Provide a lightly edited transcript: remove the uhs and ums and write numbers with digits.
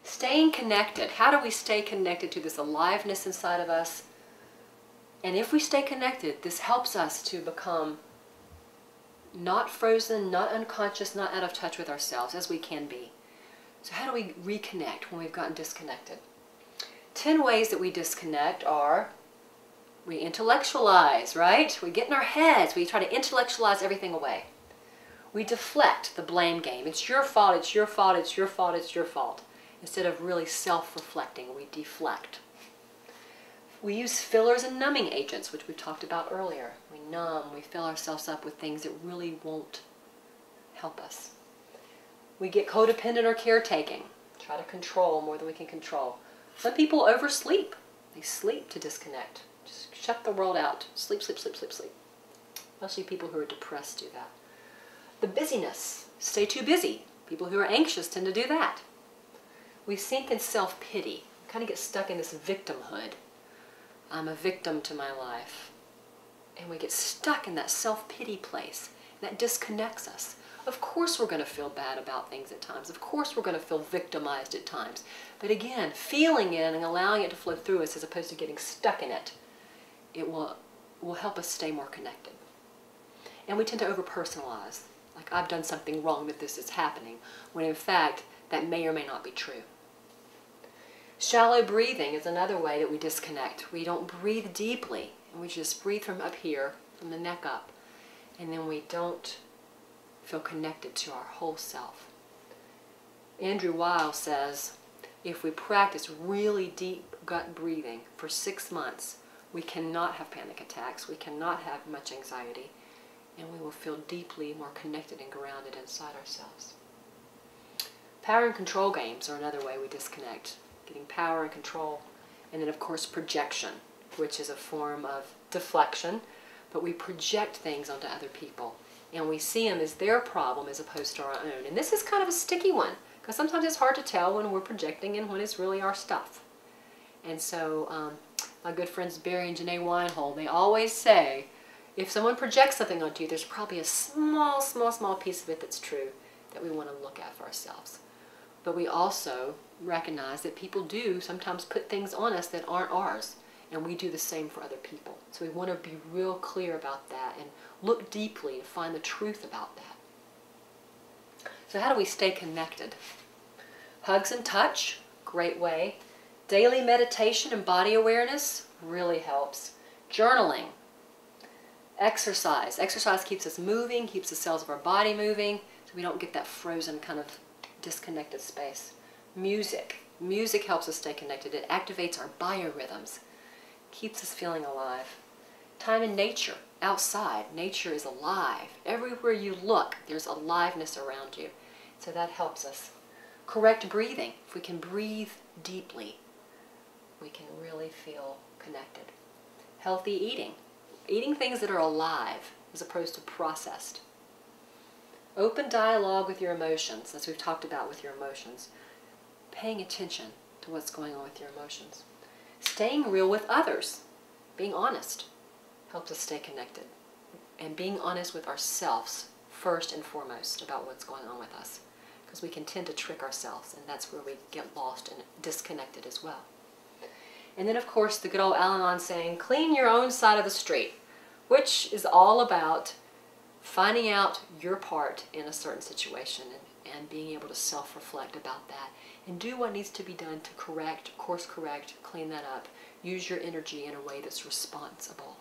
Staying connected. How do we stay connected to this aliveness inside of us? And if we stay connected, this helps us to become not frozen, not unconscious, not out of touch with ourselves, as we can be. So how do we reconnect when we've gotten disconnected? 10 ways that we disconnect are: we intellectualize, right? We get in our heads. We try to intellectualize everything away. We deflect, the blame game. It's your fault, it's your fault, it's your fault, it's your fault. Instead of really self-reflecting, we deflect. We use fillers and numbing agents, which we talked about earlier. We numb, we fill ourselves up with things that really won't help us. We get codependent or caretaking, try to control more than we can control. Some people oversleep. They sleep to disconnect. Just shut the world out. Sleep, sleep, sleep, sleep, sleep. Especially people who are depressed do that. The busyness. Stay too busy. People who are anxious tend to do that. We sink in self-pity. We kind of get stuck in this victimhood. I'm a victim to my life. And we get stuck in that self-pity place. And that disconnects us. Of course we're going to feel bad about things at times. Of course we're going to feel victimized at times. But again, feeling it and allowing it to flow through us as opposed to getting stuck in it, it will help us stay more connected. And we tend to over-personalize. Like, I've done something wrong that this is happening, when in fact that may or may not be true. Shallow breathing is another way that we disconnect. We don't breathe deeply, and we just breathe from up here, from the neck up, and then we don't feel connected to our whole self. Andrew Weil says, if we practice really deep gut breathing for 6 months, we cannot have panic attacks, we cannot have much anxiety, and we will feel deeply more connected and grounded inside ourselves. Power and control games are another way we disconnect. Getting power and control. And then of course projection, which is a form of deflection, but we project things onto other people. And we see them as their problem as opposed to our own. And this is kind of a sticky one, because sometimes it's hard to tell when we're projecting and when it's really our stuff. And so my good friends Barry and Janae Weinhold, they always say, if someone projects something onto you, there's probably a small, small, small piece of it that's true that we want to look at for ourselves. But we also recognize that people do sometimes put things on us that aren't ours, and we do the same for other people. So we want to be real clear about that and look deeply to find the truth about that. So how do we stay connected? Hugs and touch, great way. Daily meditation and body awareness really helps. Journaling. Exercise. Exercise keeps us moving, keeps the cells of our body moving, so we don't get that frozen kind of disconnected space. Music. Music helps us stay connected. It activates our biorhythms, keeps us feeling alive. Time in nature, outside. Nature is alive. Everywhere you look, there's aliveness around you. So that helps us. Correct breathing. If we can breathe deeply, we can really feel connected. Healthy eating. Eating things that are alive as opposed to processed. Open dialogue with your emotions, as we've talked about with your emotions. Paying attention to what's going on with your emotions. Staying real with others. Being honest helps us stay connected. And being honest with ourselves first and foremost about what's going on with us. Because we can tend to trick ourselves, and that's where we get lost and disconnected as well. And then of course the good old Al-Anon saying, clean your own side of the street, which is all about finding out your part in a certain situation and being able to self-reflect about that and do what needs to be done to correct, course correct, clean that up. Use your energy in a way that's responsible.